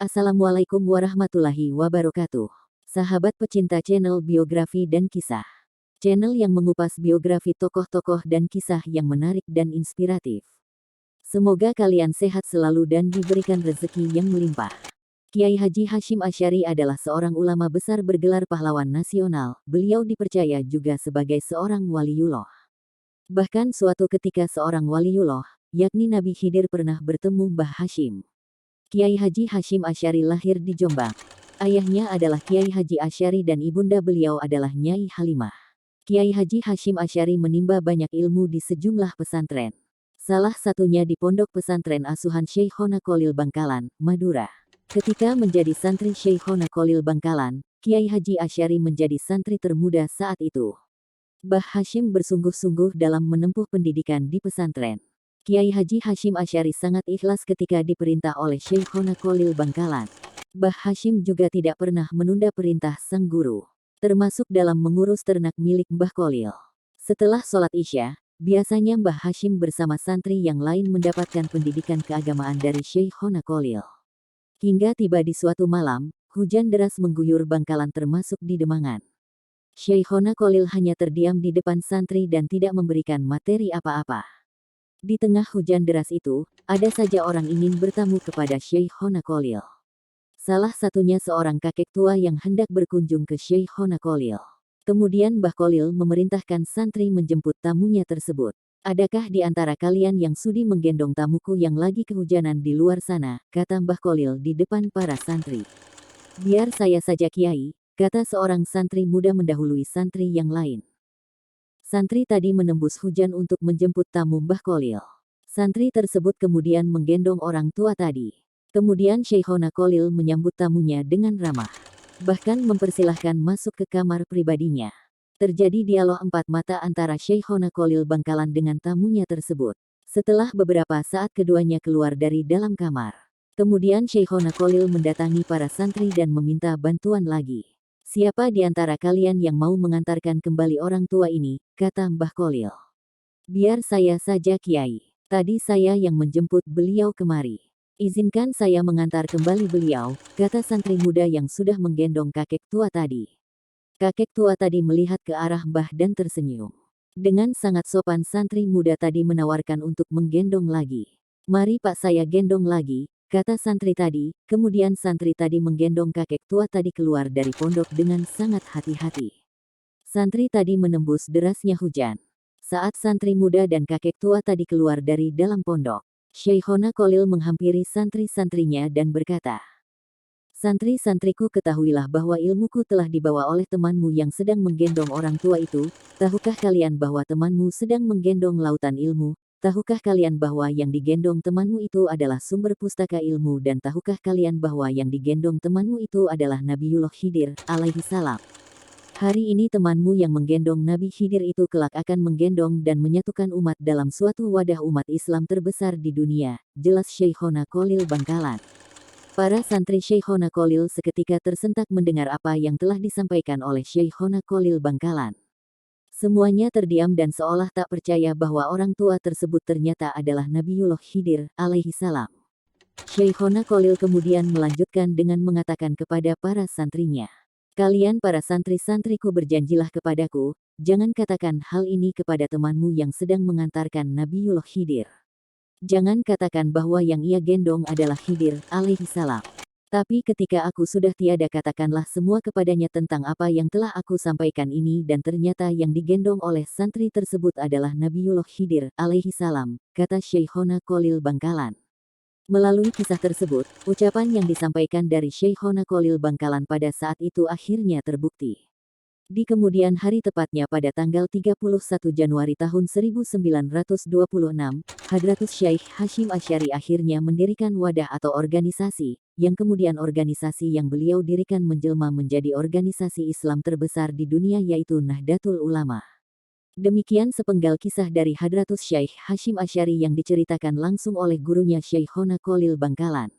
Assalamualaikum warahmatullahi wabarakatuh. Sahabat pecinta channel biografi dan kisah. Channel yang mengupas biografi tokoh-tokoh dan kisah yang menarik dan inspiratif. Semoga kalian sehat selalu dan diberikan rezeki yang melimpah. Kiai Haji Hashim Asy'ari adalah seorang ulama besar bergelar pahlawan nasional. Beliau dipercaya juga sebagai seorang waliullah. Bahkan suatu ketika seorang waliullah, yakni Nabi Khidir pernah bertemu Mbah Hashim. Kiai Haji Hashim Asy'ari lahir di Jombang. Ayahnya adalah Kiai Haji Asy'ari dan ibunda beliau adalah Nyai Halimah. Kiai Haji Hashim Asy'ari menimba banyak ilmu di sejumlah pesantren. Salah satunya di Pondok Pesantren Asuhan Syekhona Kholil Bangkalan, Madura. Ketika menjadi santri Syekhona Kholil Bangkalan, Kiai Haji Asy'ari menjadi santri termuda saat itu. Mbah Hashim bersungguh-sungguh dalam menempuh pendidikan di pesantren. Kiai Haji Hashim Asy'ari sangat ikhlas ketika diperintah oleh Syekhona Kholil Bangkalan. Mbah Hashim juga tidak pernah menunda perintah sang guru, termasuk dalam mengurus ternak milik Mbah Kholil. Setelah sholat Isya, biasanya Mbah Hashim bersama santri yang lain mendapatkan pendidikan keagamaan dari Syekhona Kholil. Hingga tiba di suatu malam, hujan deras mengguyur Bangkalan termasuk di Demangan. Syekhona Kholil hanya terdiam di depan santri dan tidak memberikan materi apa-apa. Di tengah hujan deras itu, ada saja orang ingin bertamu kepada Syekhona Kholil. Salah satunya seorang kakek tua yang hendak berkunjung ke Syekhona Kholil. Kemudian Mbah Kholil memerintahkan santri menjemput tamunya tersebut. "Adakah di antara kalian yang sudi menggendong tamuku yang lagi kehujanan di luar sana?" kata Mbah Kholil di depan para santri. "Biar saya saja Kiai," kata seorang santri muda mendahului santri yang lain. Santri tadi menembus hujan untuk menjemput tamu Mbah Kholil. Santri tersebut kemudian menggendong orang tua tadi. Kemudian Syekhona Kholil menyambut tamunya dengan ramah. Bahkan mempersilahkan masuk ke kamar pribadinya. Terjadi dialog empat mata antara Syekhona Kholil Bangkalan dengan tamunya tersebut. Setelah beberapa saat keduanya keluar dari dalam kamar. Kemudian Syekhona Kholil mendatangi para santri dan meminta bantuan lagi. "Siapa di antara kalian yang mau mengantarkan kembali orang tua ini?" kata Mbah Kholil. "Biar saya saja Kiai. Tadi saya yang menjemput beliau kemari. Izinkan saya mengantar kembali beliau," kata santri muda yang sudah menggendong kakek tua tadi. Kakek tua tadi melihat ke arah Mbah dan tersenyum. Dengan sangat sopan santri muda tadi menawarkan untuk menggendong lagi. "Mari Pak, saya gendong lagi," kata santri tadi. Kemudian santri tadi menggendong kakek tua tadi keluar dari pondok dengan sangat hati-hati. Santri tadi menembus derasnya hujan. Saat santri muda dan kakek tua tadi keluar dari dalam pondok, Syekhona Kholil menghampiri santri-santrinya dan berkata, "Santri-santriku, ketahuilah bahwa ilmuku telah dibawa oleh temanmu yang sedang menggendong orang tua itu. Tahukah kalian bahwa temanmu sedang menggendong lautan ilmu? Tahukah kalian bahwa yang digendong temanmu itu adalah sumber pustaka ilmu, dan tahukah kalian bahwa yang digendong temanmu itu adalah Nabiullah Khidir alaihi salam? Hari ini temanmu yang menggendong Nabi Khidir itu kelak akan menggendong dan menyatukan umat dalam suatu wadah umat Islam terbesar di dunia," jelas Syekhona Kholil Bangkalan. Para santri Syekhona Kholil seketika tersentak mendengar apa yang telah disampaikan oleh Syekhona Kholil Bangkalan. Semuanya terdiam dan seolah tak percaya bahwa orang tua tersebut ternyata adalah Nabiullah Khidir alaihi salam. Syekhona Kholil kemudian melanjutkan dengan mengatakan kepada para santrinya, "Kalian para santri-santriku, berjanjilah kepadaku, jangan katakan hal ini kepada temanmu yang sedang mengantarkan Nabiullah Khidir. Jangan katakan bahwa yang ia gendong adalah Khidir alaihi salam. Tapi ketika aku sudah tiada, katakanlah semua kepadanya tentang apa yang telah aku sampaikan ini, dan ternyata yang digendong oleh santri tersebut adalah Nabiullah Khidir alaihi salam," kata Syekhona Kholil Bangkalan. Melalui kisah tersebut, ucapan yang disampaikan dari Syekhona Kholil Bangkalan pada saat itu akhirnya terbukti. Di kemudian hari, tepatnya pada tanggal 31 Januari tahun 1926, Hadratus Syaikh Hashim Asy'ari akhirnya mendirikan wadah atau organisasi, yang kemudian organisasi yang beliau dirikan menjelma menjadi organisasi Islam terbesar di dunia, yaitu Nahdlatul Ulama. Demikian sepenggal kisah dari Hadratus Syaikh Hashim Asy'ari yang diceritakan langsung oleh gurunya Syekhona Kholil Bangkalan.